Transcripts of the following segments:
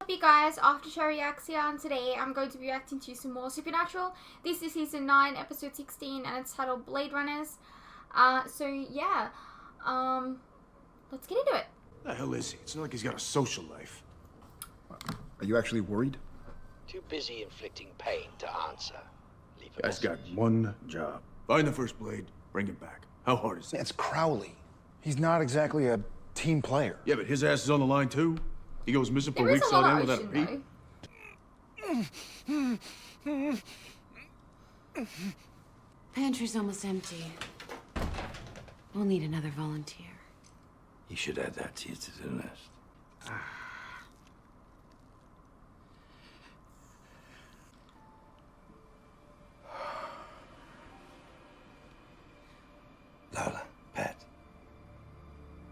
up, you guys? After show reacts here, and today I'm going to be reacting to some more Supernatural. This is season 9, episode 16, and it's titled Blade Runners. So yeah, let's get into it. The hell is he? It's not like he's got a social life. Are you actually worried? Too busy inflicting pain to answer. Leave a Guy's message. got one job. Find the first blade, bring it back. How hard is it? It's Crowley. He's not exactly a team player. Yeah, but his ass is on the line too. He goes missing for There is weeks a lot on of end without a ocean, peep. Pantry's almost empty. We'll need another volunteer. You should add that to your to-do list. Lola, Pat,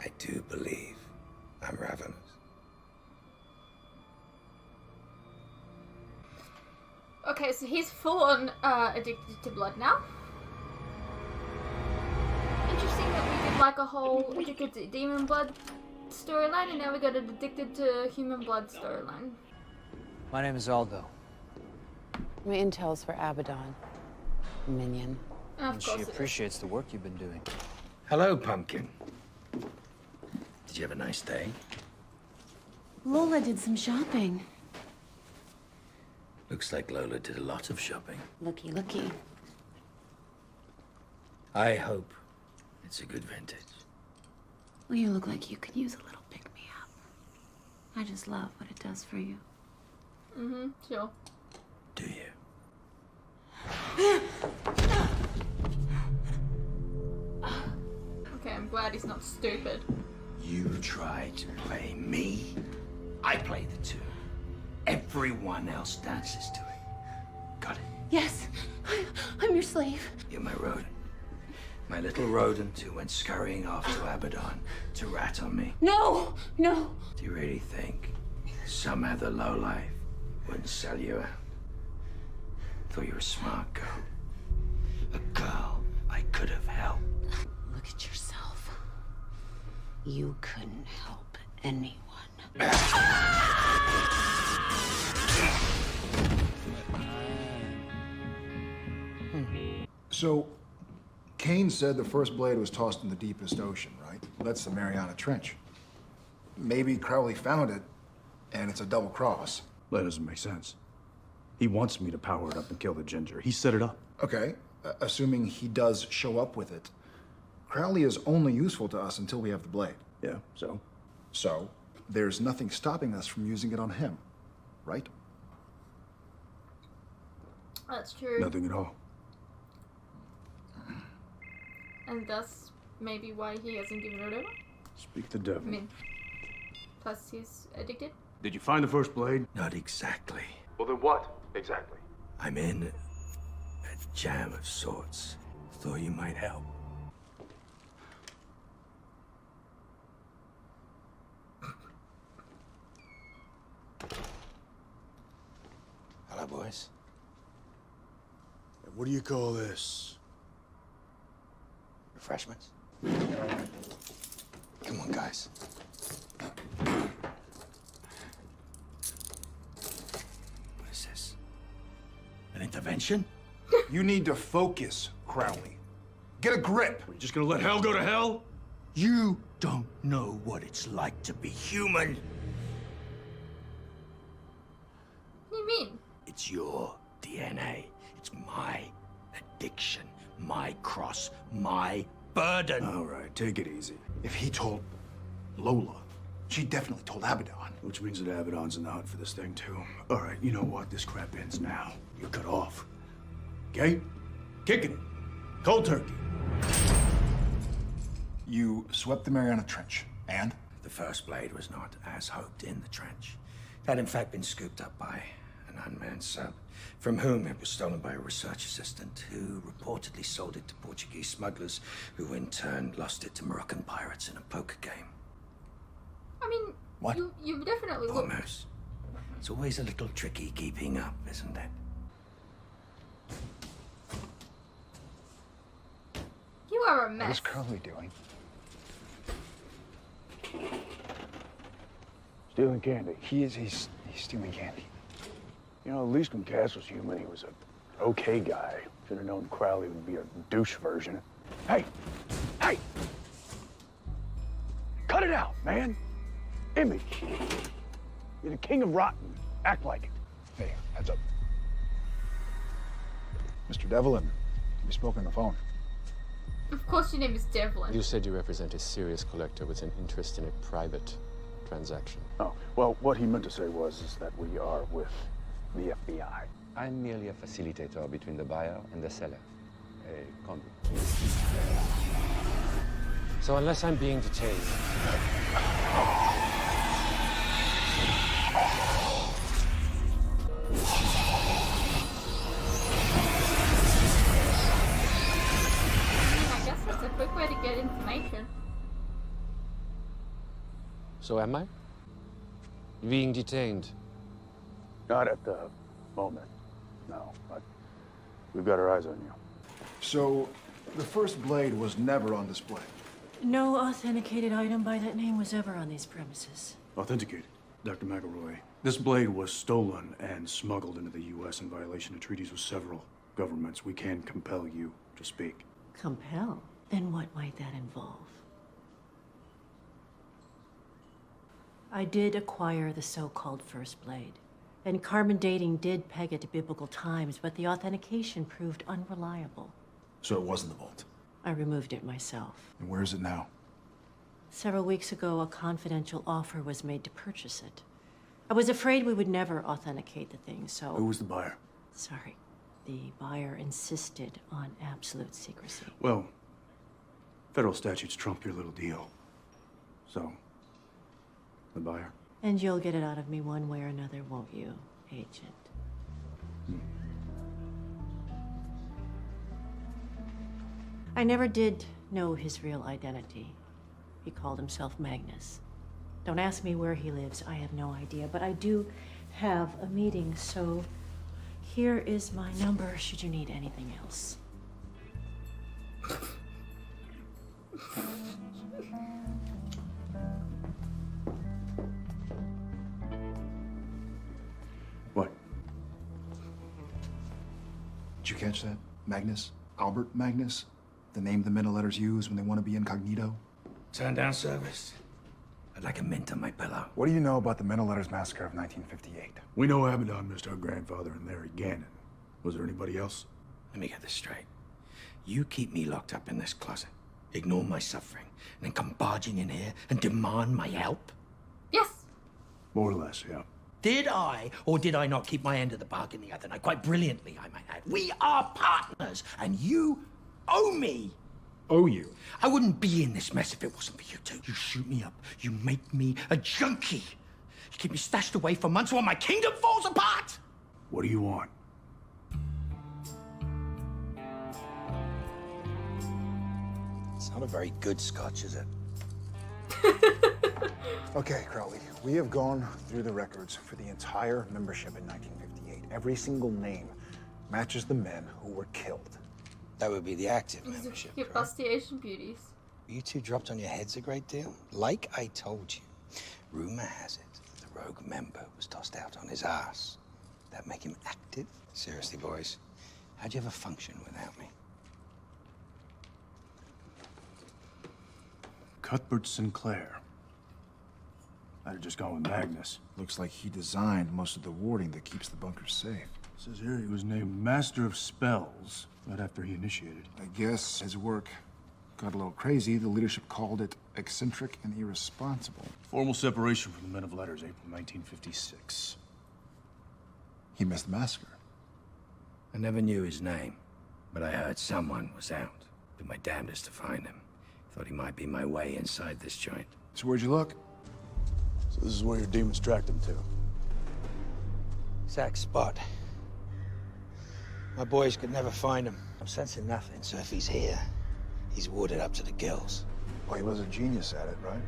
I do believe I'm ravenous. Okay, so he's full on addicted to blood now. Interesting that we did like a whole addicted to demon blood storyline, and now we got an addicted to human blood storyline. My name is Aldo. My intel's for Abaddon. Minion. And of And course she it is. appreciates the work you've been doing. Hello, Pumpkin. Did you have a nice day? Lola did some shopping. Looks like Lola did a lot of shopping. Looky, looky. I hope it's a good vintage. Well, you look like you could use a little pick-me-up. I just love what it does for you. Sure. Do you? Okay, I'm glad he's not stupid. You tried to play me. I play the two. Everyone else dances to it. Got it? Yes, I'm your slave. You're my rodent. My little rodent who went scurrying off to Abaddon to rat on me. No, no. Do you really think some other lowlife wouldn't sell you out? Thought you were a smart girl. A girl I could have helped. Look at yourself. You couldn't help anyone. So, Kane said the first blade was tossed in the deepest ocean, right? That's the Mariana Trench. Maybe Crowley found it, and it's a double cross. That doesn't make sense. He wants me to power it up and kill the ginger. He set it up. Okay, assuming he does show up with it. Crowley is only useful to us until we have the blade. Yeah, so? So, there's nothing stopping us from using it on him, right? That's true. Nothing at all. And that's maybe why he hasn't given it over. Speak the devil. I mean, plus he's addicted. Did you find the first blade? Not exactly. Well, then what exactly? I'm in a jam of sorts. Thought you might help. Hello, boys. What do you call this? Refreshments? Come on, guys. What is this? An intervention? You need to focus, Crowley. Get a grip. You just gonna let hell go to hell? You don't know what it's like to be human. What do you mean? It's your DNA. It's my addiction, my cross, my burden. All right, take it easy. If he told Lola, she definitely told Abaddon. Which means that Abaddon's in the hunt for this thing, too. All right, you know what? This crap ends now. You're cut off. Okay? Kicking it. Cold turkey. You swept the Mariana Trench, and? The first blade was not, as hoped, in the trench. It had in fact been scooped up by an unmanned sub, from whom it was stolen by a research assistant who reportedly sold it to Portuguese smugglers, who in turn lost it to Moroccan pirates in a poker game. I mean, What? you definitely look. Almost. It's always a little tricky keeping up, isn't it? You are a What mess. is Crowley doing? Stealing candy. He's stealing candy. You know, at least when Cass was human, he was a okay guy. Should have known Crowley would be a douche version. Hey! Hey! Cut it out, man! Image. You're the king of rotten. Act like it. Hey, heads up. Mr. Devlin, we spoke on the phone. Of course your name is Devlin. You said you represent a serious collector with an interest in a private transaction. Oh, well, what he meant to say is that we are with the FBI. I'm merely a facilitator between the buyer and the seller. A conduit. So unless I'm being detained... I guess that's a quick way to get information. So am I? Being detained? Not at the moment, no, but we've got our eyes on you. So, the first blade was never on display. No authenticated item by that name was ever on these premises. Authenticated, Dr. McElroy. This blade was stolen and smuggled into the U.S. in violation of treaties with several governments. We can compel you to speak. Compel? Then what might that involve? I did acquire the so-called first blade, and carbon dating did peg it to biblical times, but the authentication proved unreliable. So it was in the vault. I removed it myself. And where is it now? Several weeks ago, a confidential offer was made to purchase it. I was afraid we would never authenticate the thing, so... Who was the buyer? Sorry. The buyer insisted on absolute secrecy. Well, federal statutes trump your little deal. So, the buyer? And you'll get it out of me one way or another, won't you, Agent? I never did know his real identity. He called himself Magnus. Don't ask me where he lives, I have no idea, but I do have a meeting, so here is my number should you need anything else. What? Did you catch that? Magnus? Albert Magnus? The name the men of letters use when they want to be incognito? Turn down service. I'd like a mint on my pillow. What do you know about the men of letters massacre of 1958? We know Abaddon missed our grandfather and Larry Gannon. Was there anybody else? Let me get this straight. You keep me locked up in this closet, ignore my suffering, and then come barging in here and demand my help? Yes. More or less, yeah. Did I, or did I not keep my end of the bargain the other night? Quite brilliantly, I might add. We are partners, and you owe me. Owe you? I wouldn't be in this mess if it wasn't for you two. You shoot me up. You make me a junkie. You keep me stashed away for months while my kingdom falls apart. What do you want? It's not a very good scotch, is it? Okay, Crowley, we have gone through the records for the entire membership in 1958. Every single name matches the men who were killed. That would be the active These are membership, cute right? busty Asian beauties. You two dropped on your heads a great deal? Like I told you, rumor has it that the rogue member was tossed out on his ass. That make him active? Seriously, boys, how'd you ever function without me? Cuthbert Sinclair. I'd have just gone with Magnus. Looks like he designed most of the warding that keeps the bunkers safe. Says here he was named Master of Spells right after he initiated. I guess his work got a little crazy. The leadership called it eccentric and irresponsible. Formal separation from the Men of Letters, April 1956. He missed the massacre. I never knew his name, but I heard someone was out. Did my damnedest to find him. Thought he might be my way inside this joint. So where'd you look? So this is where your demons tracked him to. Exact spot. My boys could never find him. I'm sensing nothing, so if he's here, he's warded up to the gills. Well, he was a genius at it, right?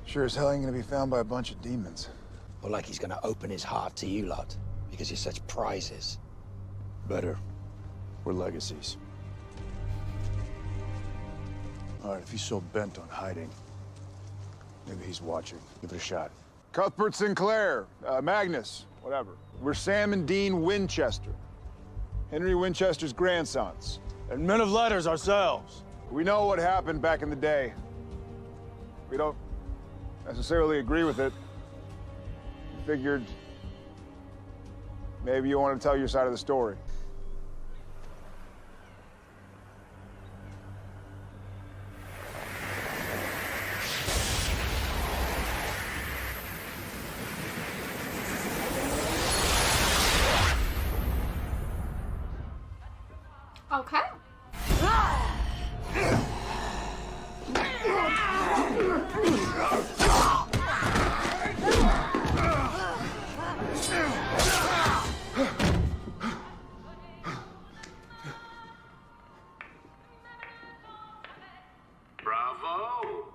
Sure as hell ain't gonna be found by a bunch of demons. Or like he's gonna open his heart to you lot, because you're such prizes. Better. We're legacies. All right, if he's so bent on hiding, maybe he's watching. Give it a shot. Cuthbert Sinclair, Magnus, whatever. We're Sam and Dean Winchester, Henry Winchester's grandsons. And men of letters ourselves. We know what happened back in the day. We don't necessarily agree with it. We figured maybe you want to tell your side of the story. Okay. Bravo!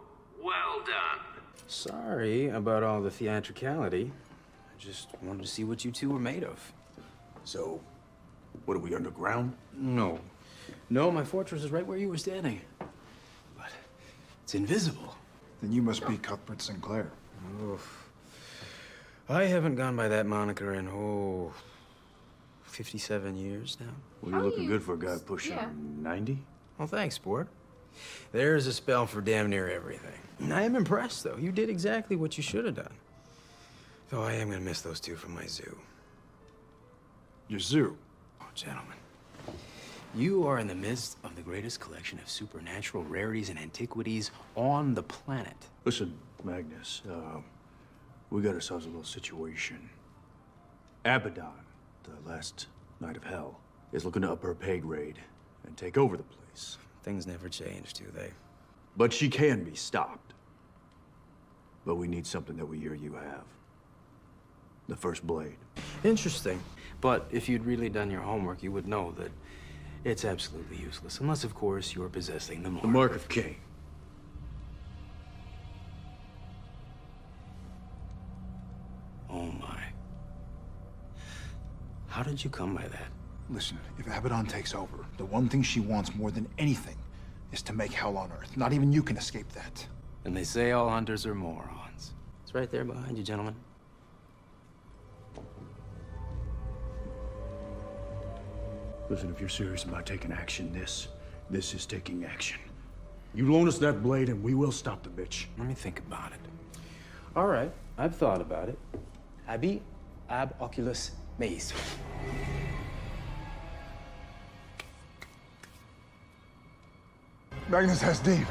Well done. Sorry about all the theatricality. I just wanted to see what you two were made of. So, what are we underground? No. No, my fortress is right where you were standing. But it's invisible. Then you must be Cuthbert Sinclair. Oof. I haven't gone by that moniker in, 57 years now. Well, you're looking good for a guy pushing 90. Well, thanks, sport. There's a spell for damn near everything. I am impressed, though. You did exactly what you should have done. Though I am gonna miss those two from my zoo. Your zoo? Oh, gentlemen. You are in the midst of the greatest collection of supernatural rarities and antiquities on the planet. Listen, Magnus, we got ourselves a little situation. Abaddon, the last night of hell, is looking to up her pay grade and take over the place. Things never change, do they? But she can be stopped. But we need something that we hear you have. The first blade. Interesting. But if you'd really done your homework, you would know that it's absolutely useless. Unless, of course, you're possessing the mark. The mark of Cain. Oh, my. How did you come by that? Listen, if Abaddon takes over, the one thing she wants more than anything is to make hell on Earth. Not even you can escape that. And they say all hunters are morons. It's right there behind you, gentlemen. Listen, if you're serious about taking action, this is taking action. You loan us that blade and we will stop the bitch. Let me think about it. All right, I've thought about it. Abi ab oculus meis. Magnus has Dean.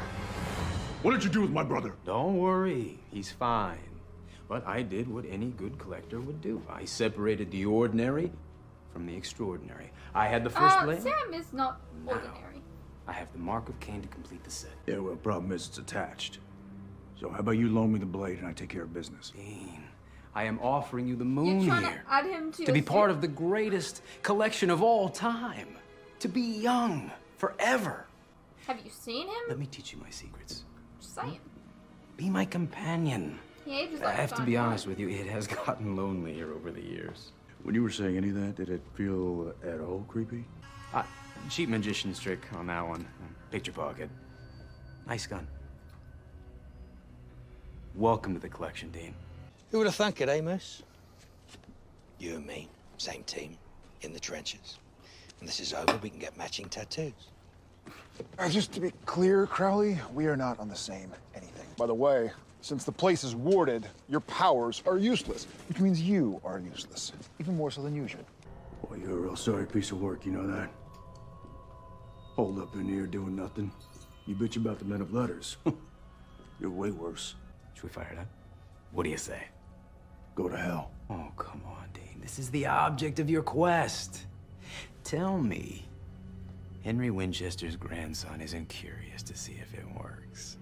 What did you do with my brother? Don't worry, he's fine. But I did what any good collector would do. I separated the ordinary from the extraordinary. I had the first blade. Sam is not ordinary. I have the mark of Cain to complete the set. Yeah, well, problem is it's attached. So how about you loan me the blade and I take care of business? Dean, I am offering you the moon You're trying here. to add him to be your part suit? of the greatest collection of all time. To be young forever. Have you seen him? Let me teach you my secrets. Just saying. Be my companion. He ages I like have to be Stone honest with you, it has gotten lonely here over the years. When you were saying any of that, did it feel at all creepy? Cheap magician's trick on that one. Picture pocket. Nice gun. Welcome to the collection, Dean. Who would have thunk it, eh, Moose? You and me, same team, in the trenches. When this is over, we can get matching tattoos. Just to be clear, Crowley, we are not on the same anything. By the way, since the place is warded, your powers are useless, which means you are useless. Even more so than usual. Well, you're a real sorry piece of work, you know that? Hold up in here doing nothing. You bitch about the men of letters. You're way worse. Should we fire it up? What do you say? Go to hell. Oh, come on, Dean. This is the object of your quest. Tell me, Henry Winchester's grandson isn't curious to see if it works.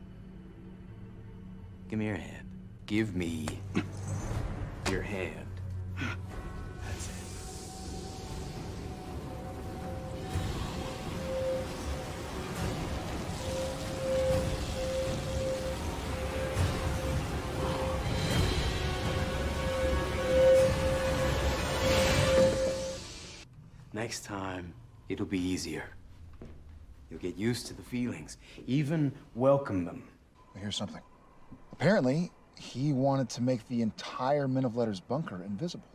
Give me your hand. Give me your hand. That's it. Next time, it'll be easier. You'll get used to the feelings, even welcome them. Here's something. Apparently, he wanted to make the entire Men of Letters bunker invisible.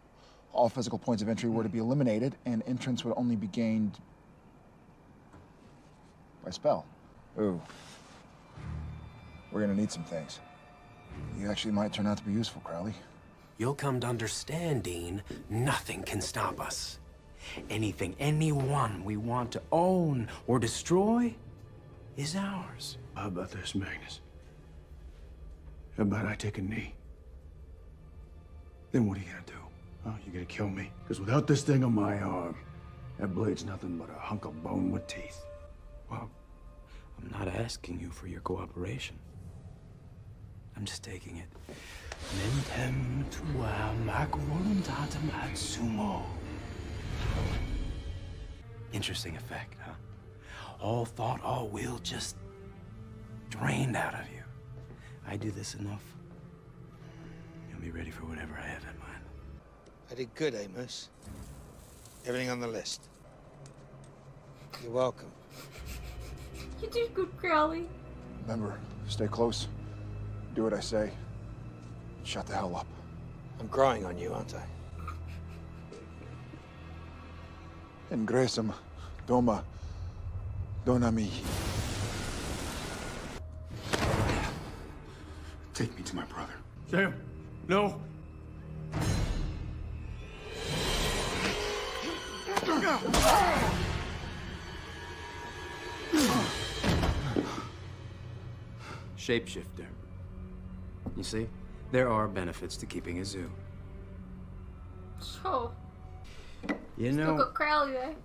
All physical points of entry were to be eliminated, and entrance would only be gained by spell. Ooh. We're gonna need some things. You actually might turn out to be useful, Crowley. You'll come to understand, Dean, nothing can stop us. Anything, anyone we want to own or destroy is ours. How about this, Magnus? How about I take a knee? Then what are you gonna do? Oh, you're gonna kill me? Because without this thing on my arm, that blade's nothing but a hunk of bone with teeth. Well, I'm not asking you for your cooperation. I'm just taking it. Mentem tua mac voluntatem ad sumo. Interesting effect, huh? All thought, all will just drained out of you. I do this enough, you'll be ready for whatever I have in mind. I did good, Amos. Everything on the list. You're welcome. You did good, Crowley. Remember, stay close. Do what I say. Shut the hell up. I'm growing on you, aren't I? Ingresum, doma, dona mi. Take me to my brother. Sam, no. Shapeshifter. You see, there are benefits to keeping a zoo. Sure. You Still know, got Crowley there.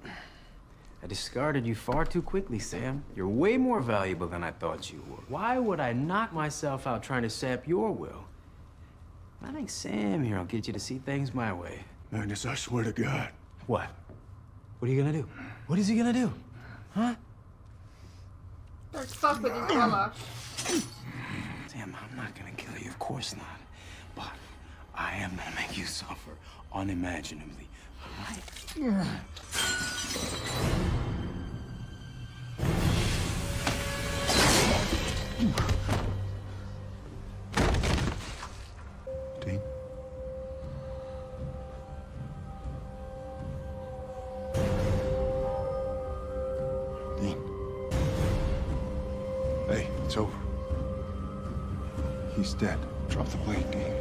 I discarded you far too quickly, Sam. You're way more valuable than I thought you were. Why would I knock myself out trying to sap your will? I think Sam here will get you to see things my way. Magnus, I swear to God. What? What are you gonna do? What is he gonna do? Huh? Don't fuck with his brother. Sam, I'm not gonna kill you, of course not. But I am gonna make you suffer unimaginably, all right? Dean? Dean. Hey, it's over. He's dead. Drop the blade, Dean.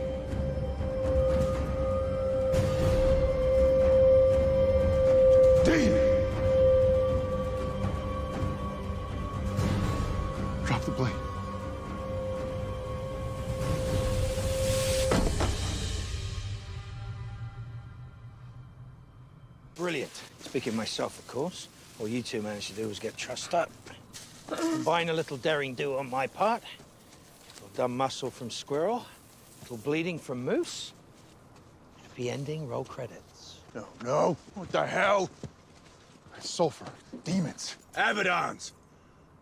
Dean! Drop the blade. Brilliant. Speaking of myself, of course, all you two managed to do was get trussed up. Combine a little daring do on my part, a little dumb muscle from Squirrel, a little bleeding from Moose. Happy ending, roll credits. No, no. What the hell? Sulfur. Demons. Abaddons!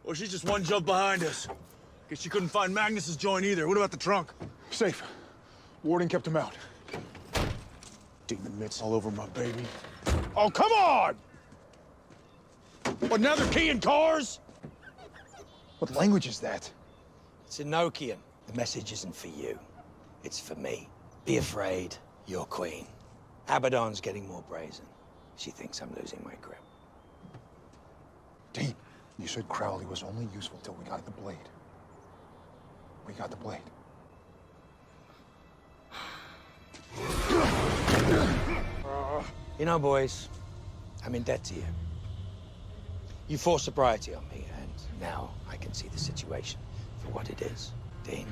Well, she's just one jump behind us. Guess she couldn't find Magnus's joint either. What about the trunk? Safe. Warden kept him out. Demon mitts all over my baby. Oh, come on! What, now they're keying cars? What language is that? It's Enochian. The message isn't for you. It's for me. Be afraid. You're queen. Abaddon's getting more brazen. She thinks I'm losing my grip. Dean, you said Crowley was only useful till we got the blade. We got the blade. You know, boys, I'm in debt to you. You forced sobriety on me, and now I can see the situation for what it is. Dean,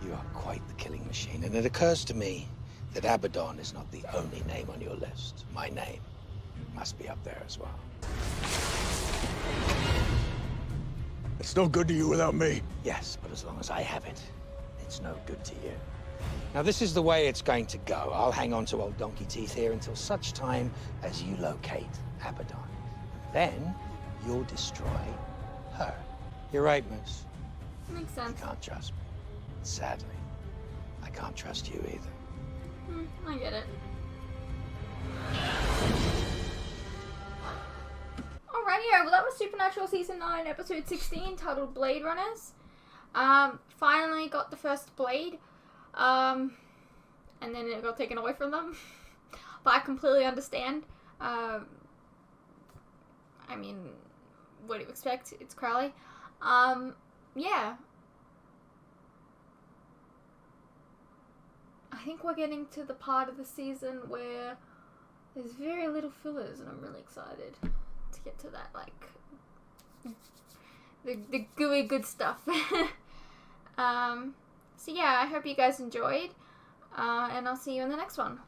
you are quite the killing machine, and it occurs to me that Abaddon is not the only name on your list. My name must be up there as well. It's no good to you without me. Yes, but as long as I have it, it's no good to you. Now, this is the way it's going to go. I'll hang on to old donkey teeth here until such time as you locate Abaddon. Then you'll destroy her. You're right, Moose. Makes sense. You can't trust me. Sadly, I can't trust you either. I get it. Alrighty, well that was Supernatural Season 9, Episode 16, titled Blade Runners. Finally got the first Blade. And then it got taken away from them. But I completely understand. I mean, what do you expect? It's Crowley. Yeah. I think we're getting to the part of the season where there's very little fillers, and I'm really excited to get to that, like, the gooey good stuff. So yeah, I hope you guys enjoyed, and I'll see you in the next one.